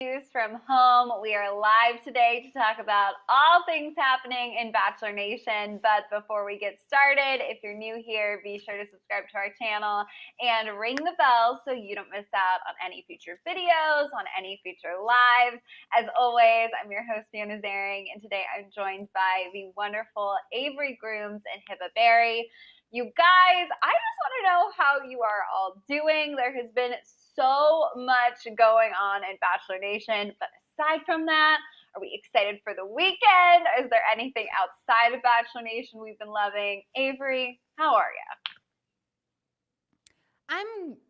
News from home. We are live today to talk about all things happening in Bachelor Nation. But before we get started, if you're new here, be sure to subscribe to our channel and ring the bell so you don't miss out on any future videos, on any future lives. As always, I'm your host, Deanna Zaring, and today I'm joined by the wonderful Avery Grooms and Hiba Berry. You guys, I just want to know how you are all doing. There has been so much going on in Bachelor Nation, but aside from that, are we excited for the weekend? Is there anything outside of Bachelor Nation we've been loving? Avery, how are you?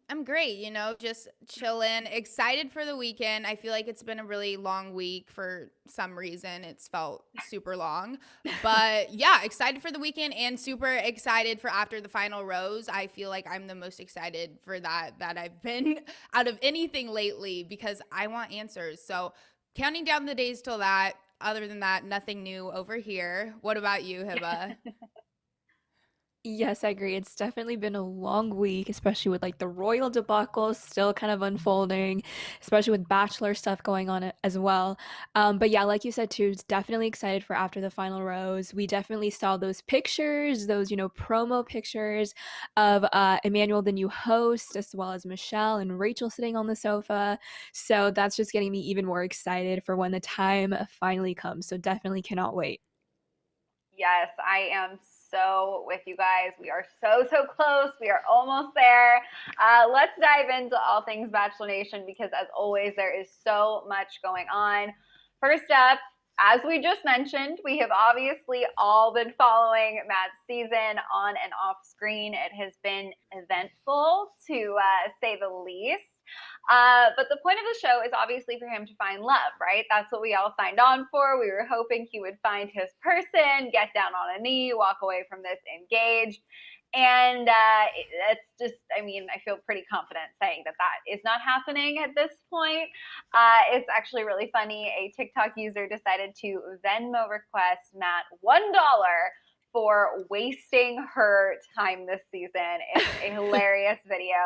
I'm great, just chilling, excited for the weekend. I feel like it's been a really long week for some reason. It's felt super long. But yeah, excited for the weekend and super excited for after the final rose. I feel like I'm the most excited for that I've been out of anything lately because I want answers. So, counting down the days till that. Other than that, nothing new over here. What about you, Hiba? Yes, I agree. It's definitely been a long week, especially with like the royal debacle still kind of unfolding, especially with Bachelor stuff going on as well. But yeah, like you said too, it's definitely excited for after the final rose. We definitely saw those pictures, those, promo pictures of Emmanuel, the new host, as well as Michelle and Rachel sitting on the sofa. So that's just getting me even more excited for when the time finally comes. So definitely cannot wait. Yes, I am so with you guys. We are so close. We are almost there. Let's dive into all things Bachelor Nation because, as always, there is so much going on. First up, as we just mentioned, we have obviously all been following Matt's season on and off screen. It has been eventful, to say the least. But the point of the show is obviously for him to find love, right? That's what we all signed on for. We were hoping he would find his person, get down on a knee, walk away from this engaged. And it's just, I mean, I feel pretty confident saying that is not happening at this point. It's actually really funny. A TikTok user decided to Venmo request Matt $1 for wasting her time this season. It's a hilarious video.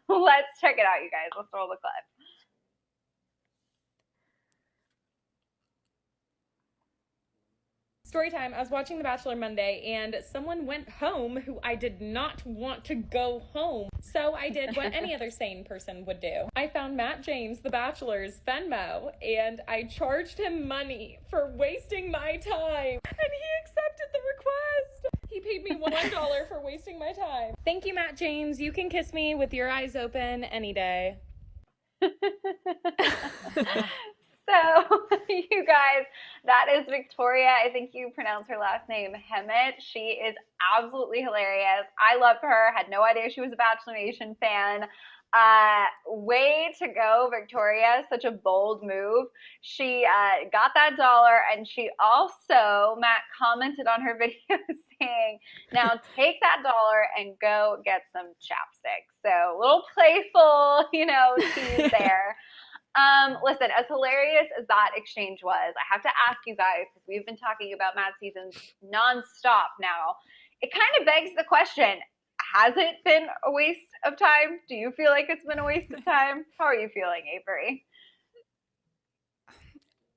Let's check it out, you guys. Let's roll the clip. Story time. I was watching The Bachelor Monday and someone went home who I did not want to go home. So I did what any other sane person would do. I found Matt James, The Bachelor's Venmo, and I charged him money for wasting my time. And he accepted the request. He paid me $1 for wasting my time. Thank you, Matt James. You can kiss me with your eyes open any day. So, you guys, that is Victoria. I think you pronounce her last name Hemet. She is absolutely hilarious. I love her. Had no idea she was a Bachelor Nation fan. Way to go, Victoria. Such a bold move. She got that $1, and she also, Matt commented on her video saying, now take that $1 and go get some chapstick. So, a little playful, tease there. Listen, as hilarious as that exchange was, I have to ask you guys, because we've been talking about Matt seasons nonstop now. It kind of begs the question, has it been a waste of time? Do you feel like it's been a waste of time? How are you feeling, Avery?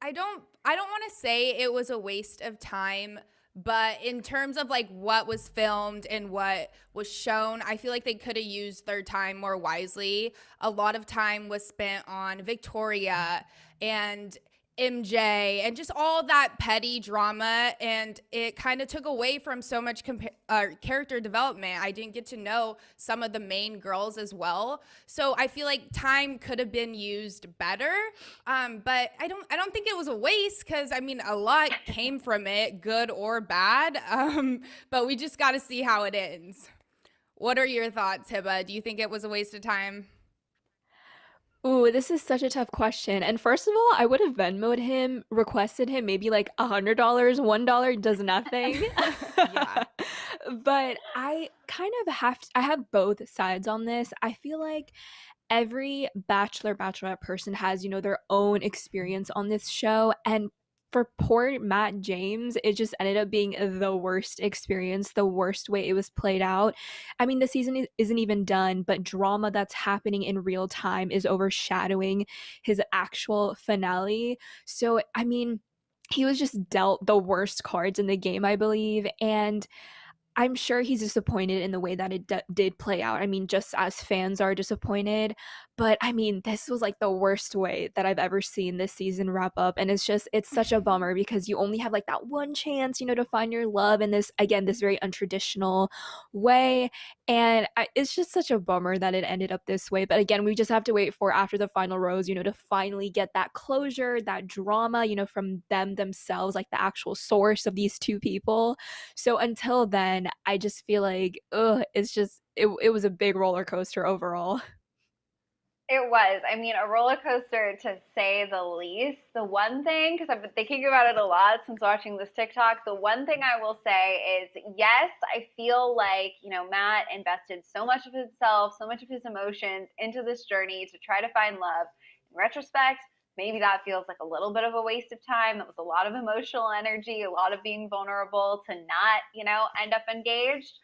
I don't want to say it was a waste of time, but in terms of like what was filmed and what was shown, I feel like they could have used their time more wisely. A lot of time was spent on Victoria and MJ and just all that petty drama, and it kind of took away from so much character development. I didn't get to know some of the main girls as well, so I feel like time could have been used better. But I don't think it was a waste because I mean a lot came from it, good or bad. But we just got to see how it ends. What are your thoughts, Hiba? Do you think it was a waste of time? Ooh, this is such a tough question. And first of all, I would have Venmoed him, requested him maybe like $100. $1 does nothing. Yeah. But I kind of I have both sides on this. I feel like every bachelor bachelorette person has, their own experience on this show, and for poor Matt James, it just ended up being the worst experience, the worst way it was played out. I mean, the season isn't even done, but drama that's happening in real time is overshadowing his actual finale. So, I mean, he was just dealt the worst cards in the game, I believe. And I'm sure he's disappointed in the way that it did play out. I mean, just as fans are disappointed, but I mean, this was like the worst way that I've ever seen this season wrap up, and it's such a bummer because you only have like that one chance, to find your love in this again this very untraditional way, and it's just such a bummer that it ended up this way. But again, we just have to wait for after the final rose, to finally get that closure, that drama, from them themselves, like the actual source of these two people. So until then, I just feel like, it's just it was a big roller coaster overall. It was. I mean, a roller coaster to say the least. The one thing, because I've been thinking about it a lot since watching this TikTok, the one thing I will say is yes, I feel like, Matt invested so much of himself, so much of his emotions into this journey to try to find love. In retrospect, maybe that feels like a little bit of a waste of time. That was a lot of emotional energy, a lot of being vulnerable to not, end up engaged.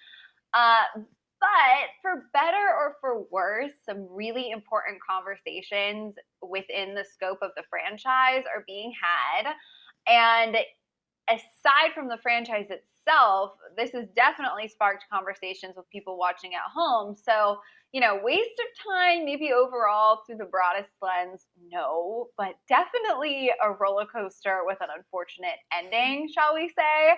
But for better or for worse, some really important conversations within the scope of the franchise are being had. And aside from the franchise itself, this has definitely sparked conversations with people watching at home. So, waste of time, maybe overall through the broadest lens, no, but definitely a roller coaster with an unfortunate ending, shall we say.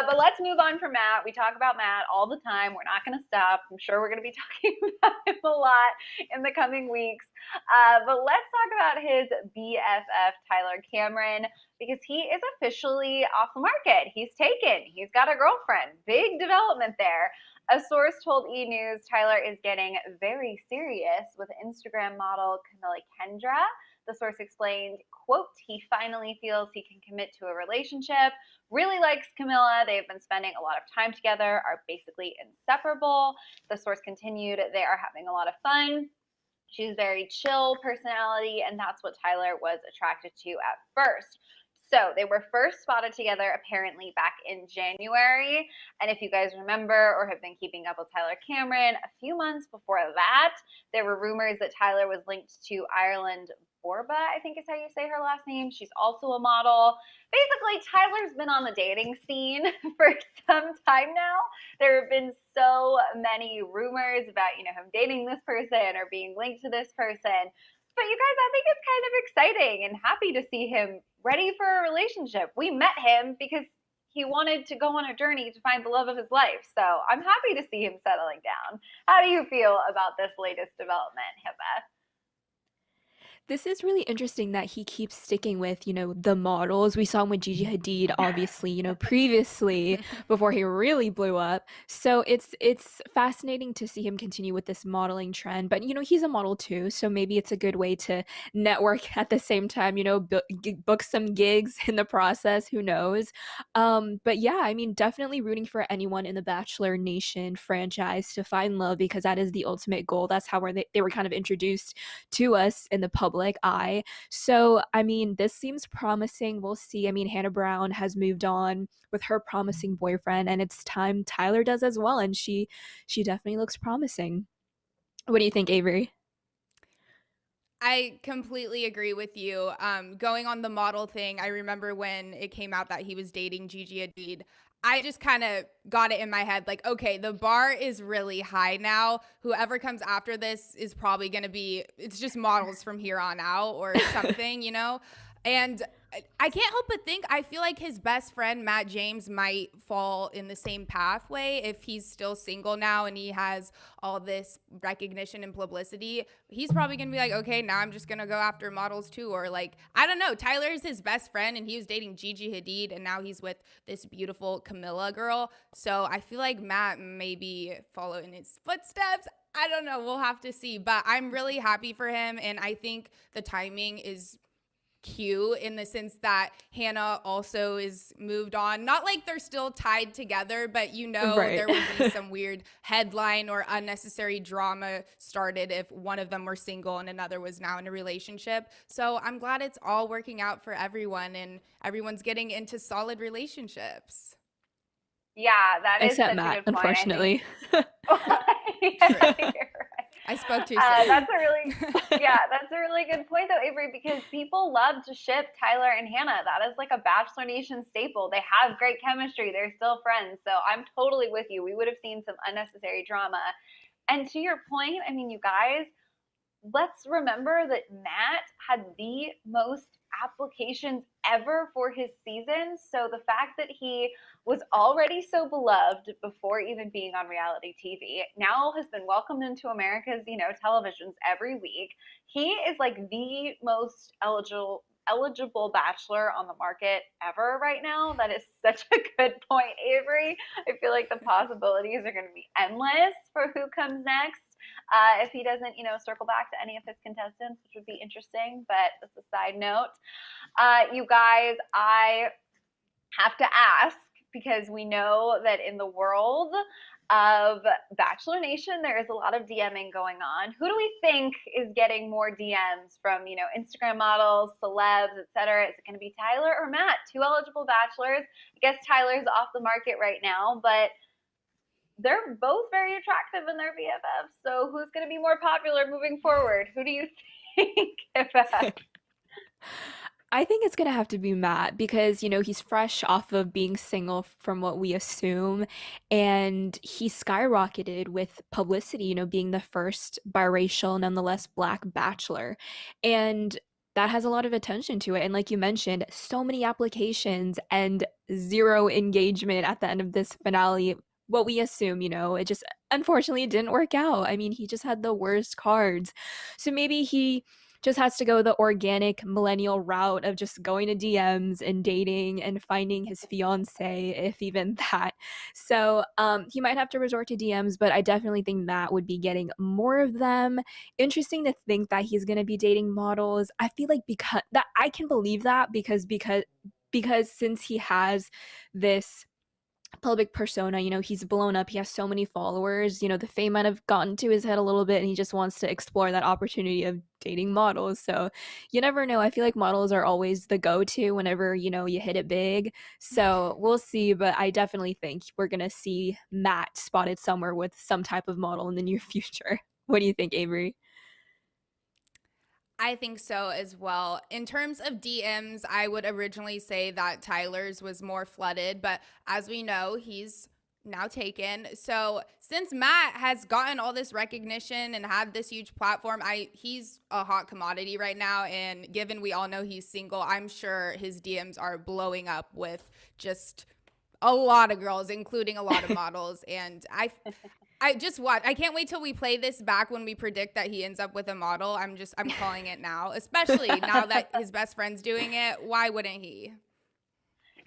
But let's move on from Matt. We talk about Matt all the time. We're not going to stop. I'm sure we're going to be talking about him a lot in the coming weeks. But let's talk about his BFF, Tyler Cameron, because he is officially off the market. He's taken. He's got a girlfriend. Big development there. A source told E! News Tyler is getting very serious with Instagram model Camilla Kendra. The source explained, quote, he finally feels he can commit to a relationship, really likes Camilla. They've been spending a lot of time together, are basically inseparable. The source continued, they are having a lot of fun. She's very chill personality, and that's what Tyler was attracted to at first. So they were first spotted together apparently back in January. And if you guys remember or have been keeping up with Tyler Cameron, a few months before that, there were rumors that Tyler was linked to Ireland Borba, I think is how you say her last name. She's also a model. Basically, Tyler's been on the dating scene for some time now. There have been so many rumors about, him dating this person or being linked to this person. But you guys, I think it's kind of exciting and happy to see him ready for a relationship. We met him because he wanted to go on a journey to find the love of his life. So I'm happy to see him settling down. How do you feel about this latest development, Hibba? This is really interesting that he keeps sticking with, the models. We saw him with Gigi Hadid, obviously, previously before he really blew up. So it's fascinating to see him continue with this modeling trend. But, he's a model too. So maybe it's a good way to network at the same time, book some gigs in the process. Who knows? But yeah, I mean, definitely rooting for anyone in the Bachelor Nation franchise to find love because that is the ultimate goal. That's how they were kind of introduced to us in the public eye. So, I mean, this seems promising. We'll see. I mean, Hannah Brown has moved on with her promising boyfriend, and it's time Tyler does as well. And she definitely looks promising. What do you think, Avery? I completely agree with you. Going on the model thing, I remember when it came out that he was dating Gigi Hadid. I just kind of got it in my head like, okay, the bar is really high now. Whoever comes after this is probably going to be, it's just models from here on out or something, And I can't help but think, I feel like his best friend, Matt James, might fall in the same pathway if he's still single now and he has all this recognition and publicity. He's probably going to be like, okay, now I'm just going to go after models too. Or like, I don't know, Tyler's his best friend and he was dating Gigi Hadid and now he's with this beautiful Camilla girl. So I feel like Matt maybe follow in his footsteps. I don't know. We'll have to see. But I'm really happy for him. And I think the timing is cute in the sense that Hannah also is moved on. Not like they're still tied together, but Right. there would be some weird headline or unnecessary drama started if one of them were single and another was now in a relationship. So I'm glad it's all working out for everyone and everyone's getting into solid relationships. Yeah, that is Except such a Matt, good point. I think. unfortunately. Yeah, True. you're right. I spoke too soon. That's a really good point though, Avery, because people love to ship Tyler and Hannah. That is like a Bachelor Nation staple. They have great chemistry. They're still friends. So I'm totally with you. We would have seen some unnecessary drama. And to your point, I mean, you guys, let's remember that Matt had the most applications ever for his season. So the fact that he was already so beloved before even being on reality TV, now has been welcomed into America's, televisions every week. He is like the most eligible bachelor on the market ever right now. That is such a good point, Avery. I feel like the possibilities are going to be endless for who comes next. If he doesn't, circle back to any of his contestants, which would be interesting, but that's a side note. You guys, I have to ask because we know that in the world of Bachelor Nation, there is a lot of DMing going on. Who do we think is getting more DMs from, Instagram models, celebs, etc.? Is it going to be Tyler or Matt? Two eligible bachelors. I guess Tyler's off the market right now, but they're both very attractive in their BFFs. So who's going to be more popular moving forward? Who do you think? I think it's gonna have to be Matt because, he's fresh off of being single from what we assume, and he skyrocketed with publicity, being the first biracial, nonetheless Black bachelor. And that has a lot of attention to it. And like you mentioned, so many applications and zero engagement at the end of this finale. What we assume, it just unfortunately didn't work out. I mean, he just had the worst cards. So maybe he just has to go the organic millennial route of just going to DMs and dating and finding his fiance, if even that. So he might have to resort to DMs, but I definitely think Matt would be getting more of them. Interesting to think that he's going to be dating models. I feel like because that I can believe that because since he has this public persona, he's blown up, he has so many followers, the fame might have gotten to his head a little bit and he just wants to explore that opportunity of dating models. So you never know. I feel like models are always the go-to whenever, you hit it big. So we'll see, but I definitely think we're gonna see Matt spotted somewhere with some type of model in the near future. What do you think, Avery? I think so as well. In terms of DMs, I would originally say that Tyler's was more flooded, but as we know, he's now taken. So since Matt has gotten all this recognition and had this huge platform, he's a hot commodity right now. And given we all know he's single, I'm sure his DMs are blowing up with just a lot of girls, including a lot of models. And I just watch. I can't wait till we play this back when we predict that he ends up with a model. I'm calling it now, especially now that his best friend's doing it. Why wouldn't he?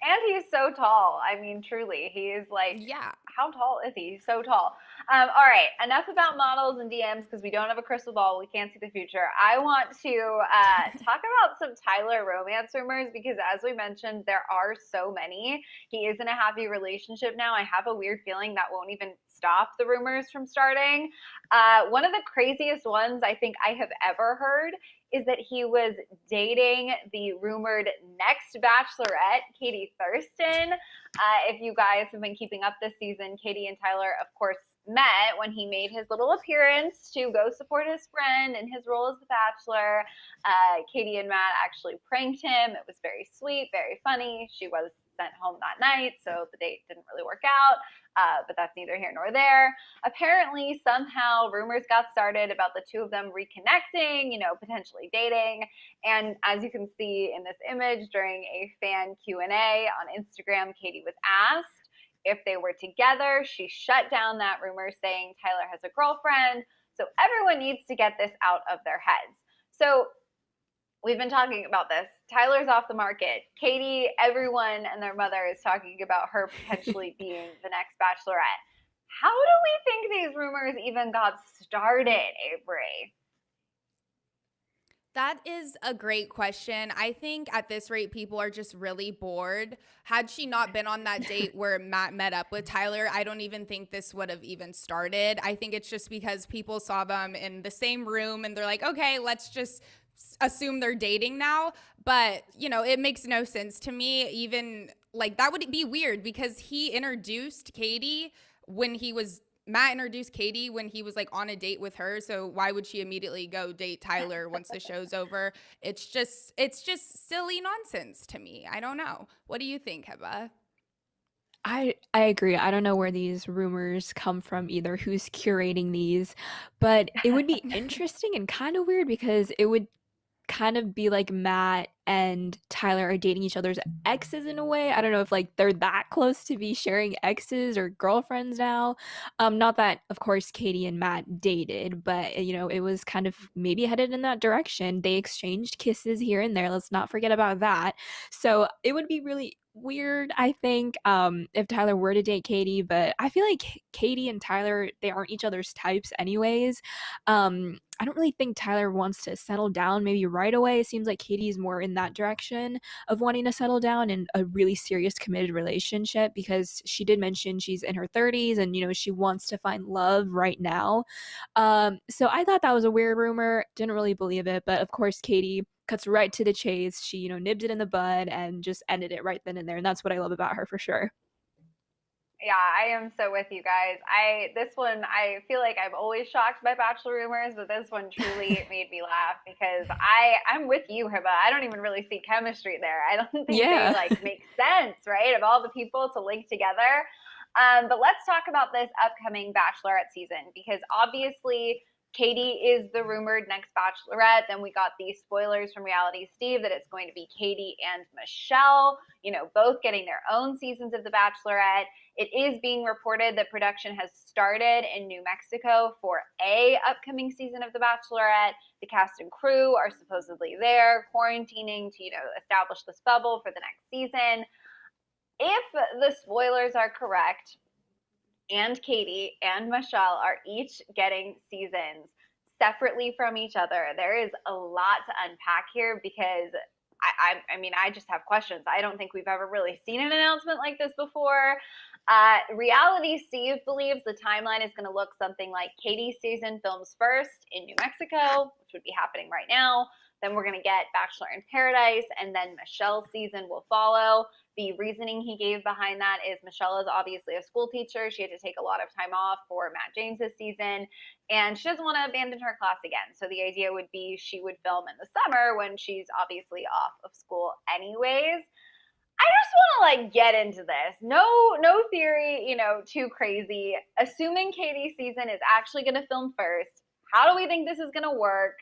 And he's so tall. I mean, truly, he is like, Yeah. how tall is he? He's so tall. All right, enough about models and DMs because we don't have a crystal ball. We can't see the future. I want to talk about some Tyler romance rumors because, as we mentioned, there are so many. He is in a happy relationship now. I have a weird feeling that won't even stop the rumors from starting. One of the craziest ones I think I have ever heard is that he was dating the rumored next Bachelorette, Katie Thurston. If you guys have been keeping up this season, Katie and Tyler, of course, met when he made his little appearance to go support his friend in his role as the Bachelor. Katie and Matt actually pranked him. It was very sweet, very funny. She was sent home that night, so the date didn't really work out. But that's neither here nor there. Apparently, somehow, rumors got started about the two of them reconnecting, potentially dating. And as you can see in this image, during a fan Q&A on Instagram, Katie was asked if they were together. She shut down that rumor, saying Tyler has a girlfriend. So everyone needs to get this out of their heads. So we've been talking about this. Tyler's off the market. Katie, everyone and their mother is talking about her potentially being the next Bachelorette. How do we think these rumors even got started, Avery? That is a great question. I think at this rate, people are just really bored. Had she not been on that date where Matt met up with Tyler, I don't even think this would have even started. I think it's just because people saw them in the same room and they're like, okay, let's just assume they're dating now. But, it makes no sense to me. Even like that would be weird because Matt introduced Katie when he was like on a date with her. So why would she immediately go date Tyler once the show's over? It's just silly nonsense to me. I don't know. What do you think, Heba? I agree. I don't know where these rumors come from either, who's curating these, but it would be interesting and kind of weird because it would kind of be like Matt and Tyler are dating each other's exes in a way. I don't know if like they're that close to be sharing exes or girlfriends now. Not that of course Katie and Matt dated, but it was kind of maybe headed in that direction. They exchanged kisses here and there. Let's not forget about that. So it would be really weird, I think, if Tyler were to date Katie, but I feel like Katie and Tyler, they aren't each other's types anyways. I don't really think Tyler wants to settle down maybe right away. It seems like Katie's more in that direction of wanting to settle down in a really serious committed relationship because she did mention she's in her 30s and she wants to find love right now. So I thought that was a weird rumor, didn't really believe it, but of course Katie cuts right to the chase. She nibbed it in the bud and just ended it right then and there, and that's what I love about her for sure. Yeah, I am so with you guys. This one I feel like I'm always shocked by Bachelor rumors, but this one truly made me laugh because I'm with you, Hiba. I don't even really see chemistry there. I don't think they Yeah. like make sense, right? Of all the people to link together. But let's talk about this upcoming Bachelorette season because obviously Katie is the rumored next Bachelorette. Then we got these spoilers from Reality Steve that it's going to be Katie and Michelle, both getting their own seasons of The Bachelorette. It is being reported that production has started in New Mexico for a upcoming season of The Bachelorette. The cast and crew are supposedly there quarantining to, establish this bubble for the next season. If the spoilers are correct, and Katie and Michelle are each getting seasons separately from each other, there is a lot to unpack here because I mean, I just have questions. I don't think we've ever really seen an announcement like this before. Reality Steve believes the timeline is going to look something like Katie's season films first in New Mexico, which would be happening right now. Then we're going to get Bachelor in Paradise, and then Michelle's season will follow. The reasoning he gave behind that is Michelle is obviously a school teacher. She had to take a lot of time off for Matt James's season, and she doesn't want to abandon her class again. So the idea would be she would film in the summer when she's obviously off of school anyways. I just want to like get into this. No theory, too crazy. Assuming Katie's season is actually going to film first, how do we think this is going to work?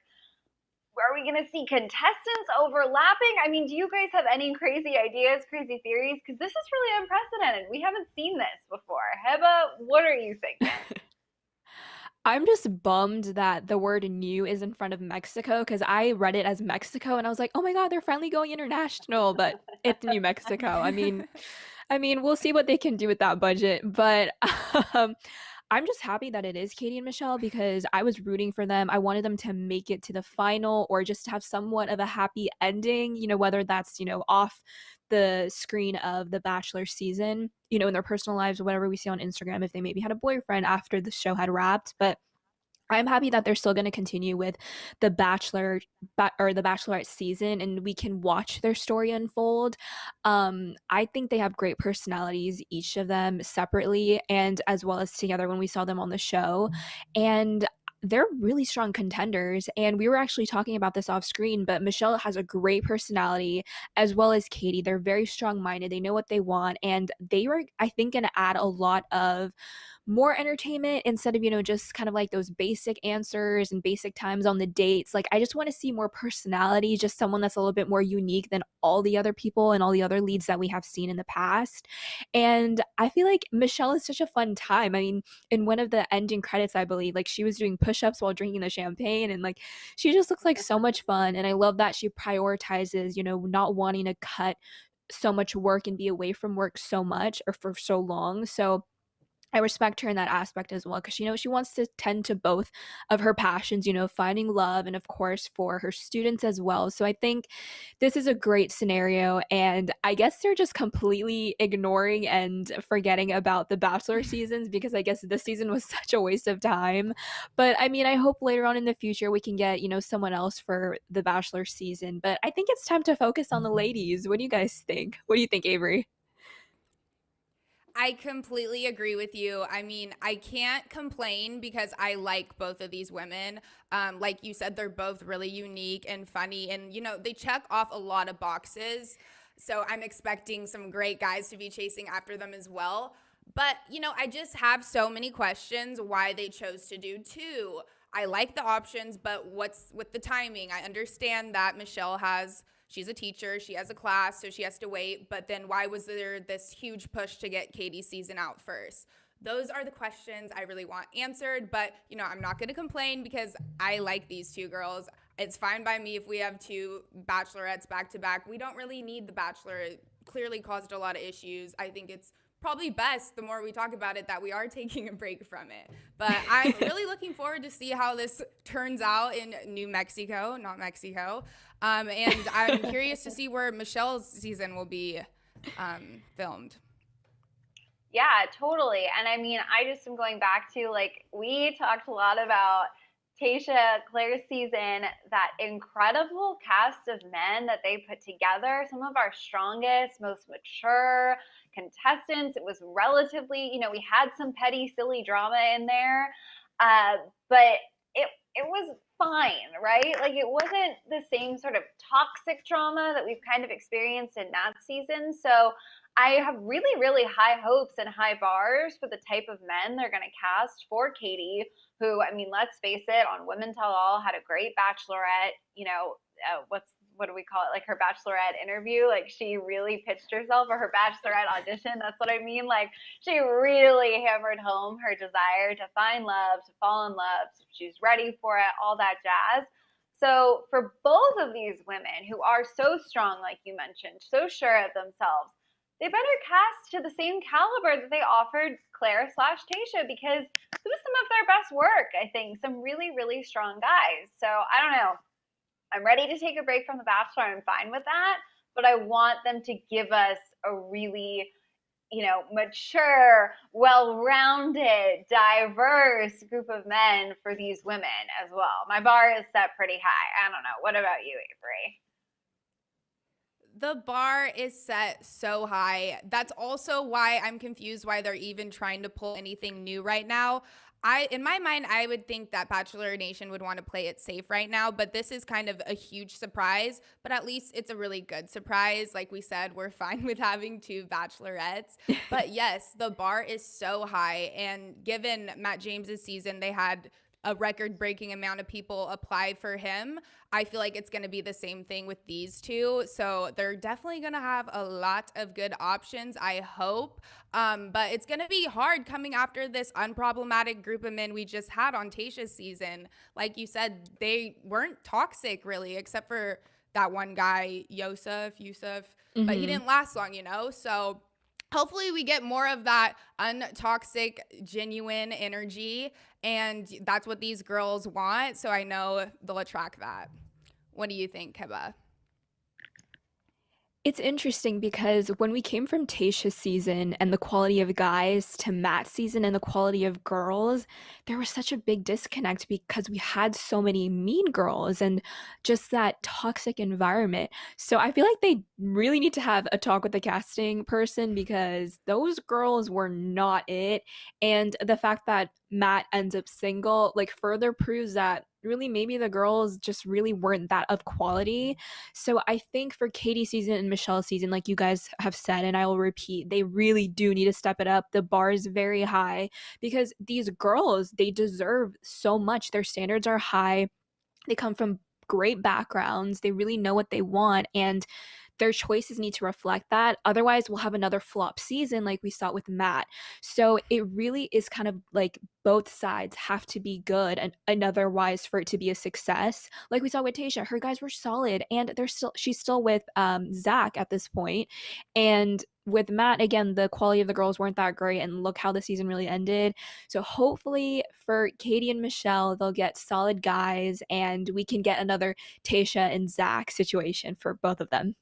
Are we going to see contestants overlapping? I mean, do you guys have any crazy ideas, crazy theories? Because this is really unprecedented. We haven't seen this before. Heba, what are you thinking? I'm just bummed that the word new is in front of Mexico because I read it as Mexico and I was like, oh my God, they're finally going international, but it's New Mexico. I mean, we'll see what they can do with that budget, but um, I'm just happy that it is Katie and Michelle because I was rooting for them. I wanted them to make it to the final or just have somewhat of a happy ending, whether that's, off the screen of the Bachelor season, in their personal lives, whatever we see on Instagram, if they maybe had a boyfriend after the show had wrapped. But I'm happy that they're still going to continue with the or the Bachelorette season, and we can watch their story unfold. I think they have great personalities, each of them separately and as well as together when we saw them on the show, and they're really strong contenders. And we were actually talking about this off screen, but Michelle has a great personality as well as Katie. They're very strong minded. They know what they want, and they were, I think, going to add a lot of more entertainment instead of, just kind of like those basic answers and basic times on the dates. Like, I just want to see more personality, just someone that's a little bit more unique than all the other people and all the other leads that we have seen in the past. And I feel like Michelle is such a fun time. I mean, in one of the ending credits, I believe, like she was doing push-ups while drinking the champagne, and like she just looks like so much fun. And I love that she prioritizes, not wanting to cut so much work and be away from work so much or for so long. So I respect her in that aspect as well because, she wants to tend to both of her passions, finding love and, of course, for her students as well. So I think this is a great scenario. And I guess they're just completely ignoring and forgetting about the Bachelor seasons because I guess this season was such a waste of time. But I mean, I hope later on in the future we can get, someone else for the Bachelor season. But I think it's time to focus on the ladies. What do you guys think? What do you think, Avery? I completely agree with you. I mean, I can't complain because I like both of these women. Like you said, they're both really unique and funny, and they check off a lot of boxes. So I'm expecting some great guys to be chasing after them as well. But I just have so many questions why they chose to do two. I like the options, but what's with the timing? I understand that she's a teacher, she has a class, so she has to wait. But then why was there this huge push to get Katie's season out first? Those are the questions I really want answered. But, I'm not going to complain because I like these two girls. It's fine by me if we have two bachelorettes back to back. We don't really need the Bachelor. It clearly caused a lot of issues. I think it's probably best, the more we talk about it, that we are taking a break from it. But I'm really looking forward to see how this turns out in New Mexico, not Mexico. And I'm curious to see where Michelle's season will be filmed. Yeah, totally. And I mean, I just am going back to we talked a lot about Tayshia, Claire's season, that incredible cast of men that they put together, some of our strongest, most mature contestants. It was relatively, we had some petty, silly drama in there, but it was fine, right? Like it wasn't the same sort of toxic drama that we've kind of experienced in that season. So I have really, really high hopes and high bars for the type of men they're going to cast for Katie, who, I mean, let's face it, on Women Tell All, had a great Bachelorette, what do we call it? Like her Bachelorette interview. Like she really pitched herself, or her Bachelorette audition. That's what I mean. Like she really hammered home her desire to find love, to fall in love. So she's ready for it, all that jazz. So for both of these women who are so strong, like you mentioned, so sure of themselves, they better cast to the same caliber that they offered Claire/Tayshia, because it was some of their best work, I think. Some really, really strong guys. So I don't know. I'm ready to take a break from The Bachelor. I'm fine with that. But I want them to give us a really, mature, well-rounded, diverse group of men for these women as well. My bar is set pretty high. I don't know. What about you, Avery? The bar is set so high. That's also why I'm confused why they're even trying to pull anything new right now. In my mind, I would think that Bachelor Nation would want to play it safe right now, but this is kind of a huge surprise, but at least it's a really good surprise. Like we said, we're fine with having two bachelorettes, but yes, the bar is so high. And given Matt James's season, they had a record-breaking amount of people apply for him. I feel like it's going to be the same thing with these two. So they're definitely going to have a lot of good options, I hope. But it's going to be hard coming after this unproblematic group of men we just had on Tayshia's season. Like you said, they weren't toxic really, except for that one guy, Yusuf, but he didn't last long, So hopefully we get more of that untoxic, genuine energy, and that's what these girls want, so I know they'll attract that. What do you think, Keba? It's interesting because when we came from Tayshia's season and the quality of guys to Matt's season and the quality of girls, there was such a big disconnect because we had so many mean girls and just that toxic environment. So I feel like they really need to have a talk with the casting person because those girls were not it. And the fact that Matt ends up single further proves that really maybe the girls just really weren't that of quality. So I think for Katie's season and Michelle's season, like you guys have said, and I will repeat, they really do need to step it up. The bar is very high because these girls, they deserve so much. Their standards are high. They come from great backgrounds. They really know what they want. And their choices need to reflect that. Otherwise, we'll have another flop season like we saw with Matt. So it really is kind of like both sides have to be good and otherwise for it to be a success. Like we saw with Tayshia, her guys were solid, and she's still with Zach at this point. And with Matt, again, the quality of the girls weren't that great, and look how the season really ended. So hopefully for Katie and Michelle, they'll get solid guys, and we can get another Tayshia and Zach situation for both of them.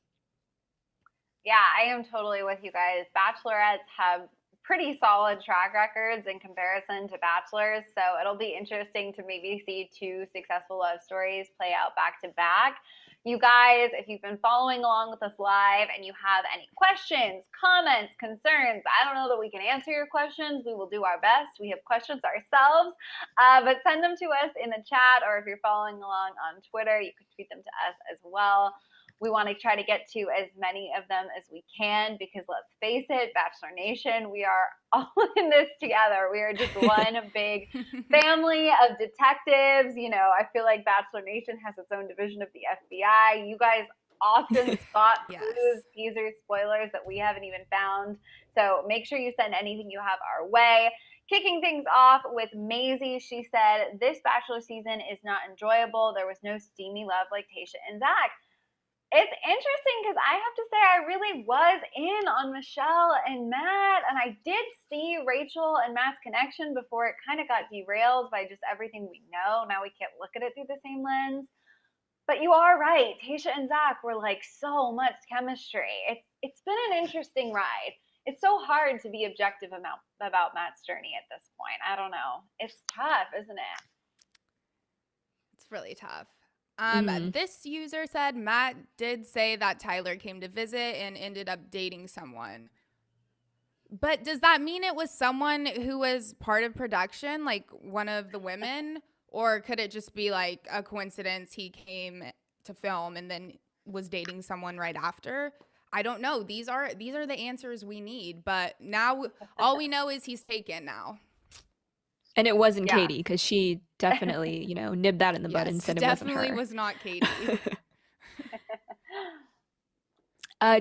Yeah, I am totally with you guys. Bachelorettes have pretty solid track records in comparison to bachelors, so it'll be interesting to maybe see two successful love stories play out back to back. You guys, if you've been following along with us live and you have any questions, comments, concerns, I don't know that we can answer your questions. We will do our best. We have questions ourselves, but send them to us in the chat, or if you're following along on Twitter, you can tweet them to us as well. We want to try to get to as many of them as we can because let's face it, Bachelor Nation, we are all in this together. We are just one big family of detectives. You know, I feel like Bachelor Nation has its own division of the FBI. You guys often spot clues, teasers, spoilers that we haven't even found. So make sure you send anything you have our way. Kicking things off with Maisie, she said, this Bachelor season is not enjoyable. There was no steamy love like Tayshia and Zach. It's interesting because I have to say I really was in on Michelle and Matt, and I did see Rachel and Matt's connection before it kind of got derailed by just everything we know. Now we can't look at it through the same lens. But you are right. Tayshia and Zach were like so much chemistry. It's been an interesting ride. It's so hard to be objective about Matt's journey at this point. I don't know. It's tough, isn't it? It's really tough. This user said Matt did say that Tyler came to visit and ended up dating someone. But does that mean it was someone who was part of production, like one of the women? Or could it just be like a coincidence he came to film and then was dating someone right after? I don't know. These are the answers we need. But now all we know is he's taken now. And it wasn't Katie, because she definitely, nibbed that in the bud and said it wasn't her. Definitely was not Katie.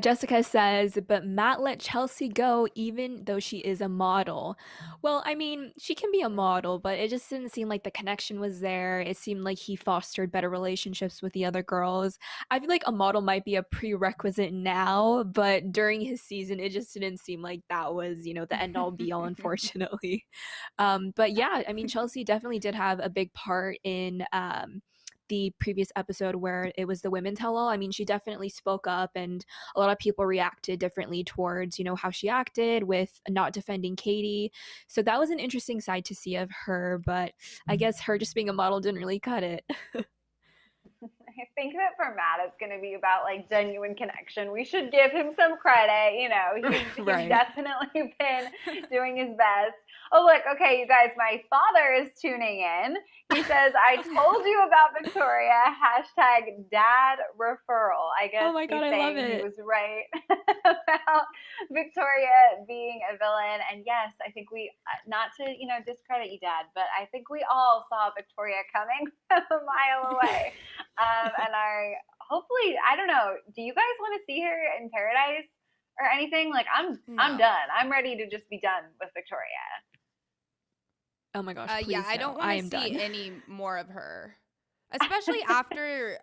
Jessica says, but Matt let Chelsea go even though she is a model. Well, I mean, she can be a model, but it just didn't seem like the connection was there. It seemed like he fostered better relationships with the other girls. I feel like a model might be a prerequisite now, but during his season, it just didn't seem like that was, the end all be all, unfortunately. But yeah, I mean, Chelsea definitely did have a big part in the previous episode where it was the women tell all. I mean, she definitely spoke up, and a lot of people reacted differently towards, how she acted with not defending Katie. So that was an interesting side to see of her, but I guess her just being a model didn't really cut it. I think that for Matt, it's going to be about like genuine connection. We should give him some credit. He's Right. definitely been doing his best. Oh, look. Okay, you guys, my father is tuning in. He says, I told you about Victoria, #dad referral. I guess Oh my God, I love it. He was right about Victoria being a villain. And yes, I think we, not to, discredit you, Dad, but I think we all saw Victoria coming from a mile away. And hopefully, I don't know, do you guys want to see her in paradise or anything? Like, I'm done. I'm ready to just be done with Victoria. Oh my gosh, please, yeah, I don't want to see done. any more of her. Especially after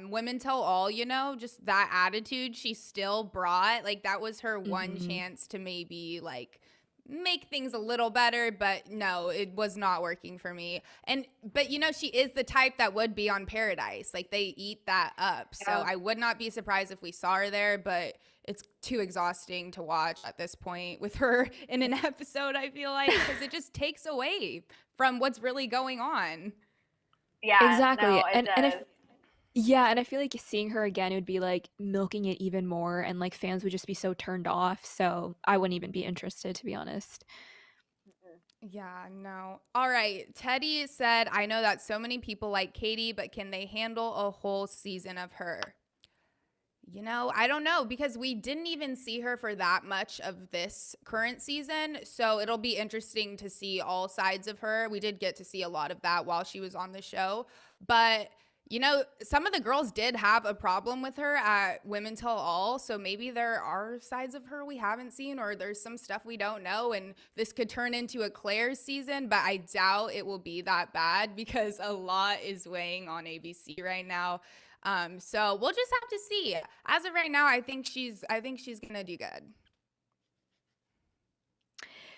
Women Tell All, just that attitude she still brought. Like, that was her one chance to maybe, like, make things a little better, but no, it was not working for me. But she is the type that would be on Paradise. Like, they eat that up. So I would not be surprised if we saw her there, but it's too exhausting to watch at this point with her in an episode, I feel like, because it just takes away from what's really going on. Yeah, exactly. No, and I feel like seeing her again, it would be like milking it even more, and like fans would just be so turned off. So I wouldn't even be interested, to be honest. Yeah, no. All right. Teddy said, I know that so many people like Katie, but can they handle a whole season of her? I don't know, because we didn't even see her for that much of this current season. So it'll be interesting to see all sides of her. We did get to see a lot of that while she was on the show. But You know, some of the girls did have a problem with her at Women Tell All, so maybe there are sides of her we haven't seen, or there's some stuff we don't know, and this could turn into a Claire's season, but I doubt it will be that bad because a lot is weighing on ABC right now. So we'll just have to see. As of right now, I think she's gonna do good.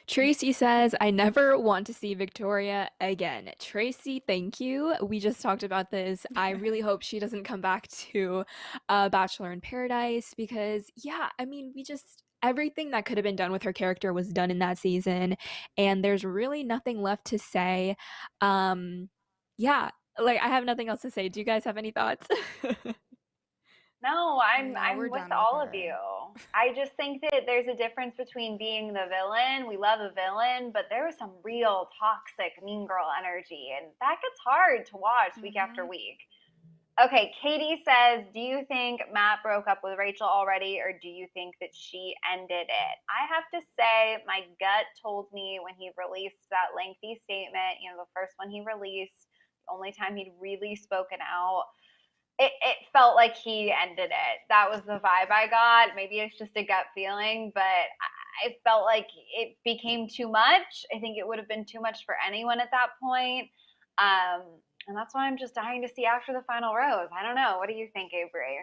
Tracy says, I never want to see Victoria again. Tracy, thank you. We just talked about this. I really hope she doesn't come back to Bachelor in Paradise because, yeah, I mean, everything that could have been done with her character was done in that season, and there's really nothing left to say. Yeah, like, I have nothing else to say. Do you guys have any thoughts? No, No, we're I'm with done with all of her. you. I just think that there's a difference between being the villain. We love a villain, but there was some real toxic mean girl energy, and that gets hard to watch week after week. Okay, Katie says, do you think Matt broke up with Rachel already, or do you think that she ended it? I have to say, my gut told me when he released that lengthy statement, the first one he released, the only time he'd really spoken out, it felt like he ended it. That was the vibe I got. Maybe it's just a gut feeling, but I felt like it became too much. I think it would have been too much for anyone at that point. Um, and that's why I'm just dying to see after the final rose. I don't know. What do you think, Avery?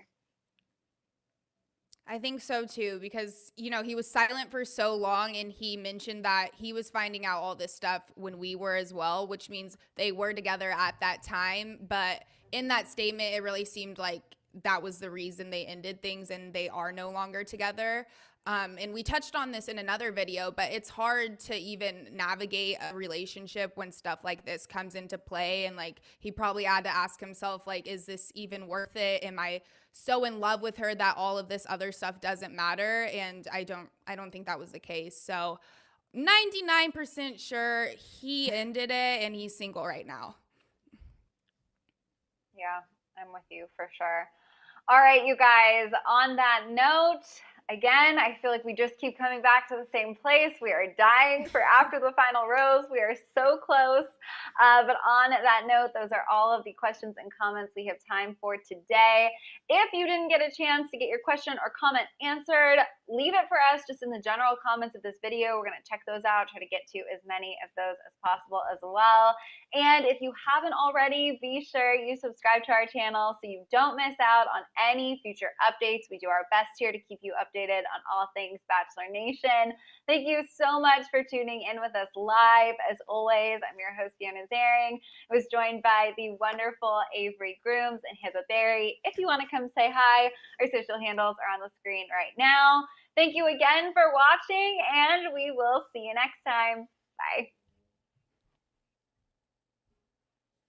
I think so too, because, he was silent for so long and he mentioned that he was finding out all this stuff when we were as well, which means they were together at that time. But in that statement, it really seemed like that was the reason they ended things and they are no longer together. And we touched on this in another video, but it's hard to even navigate a relationship when stuff like this comes into play. And like, he probably had to ask himself, like, is this even worth it? Am I so in love with her that all of this other stuff doesn't matter? And I don't think that was the case. So 99% sure he ended it and he's single right now. Yeah, I'm with you for sure. All right, you guys, on that note, again, I feel like we just keep coming back to the same place. We are dying for after the final rose. We are so close. But on that note, those are all of the questions and comments we have time for today. If you didn't get a chance to get your question or comment answered, leave it for us just in the general comments of this video. We're going to check those out, try to get to as many of those as possible as well. And if you haven't already, be sure you subscribe to our channel so you don't miss out on any future updates. We do our best here to keep you updated on all things Bachelor Nation. Thank you so much for tuning in with us live. As always, I'm your host, Fiona Zaring. I was joined by the wonderful Avery Grooms and Hiba Berry. If you want to come say hi, our social handles are on the screen right now. Thank you again for watching, and we will see you next time. Bye.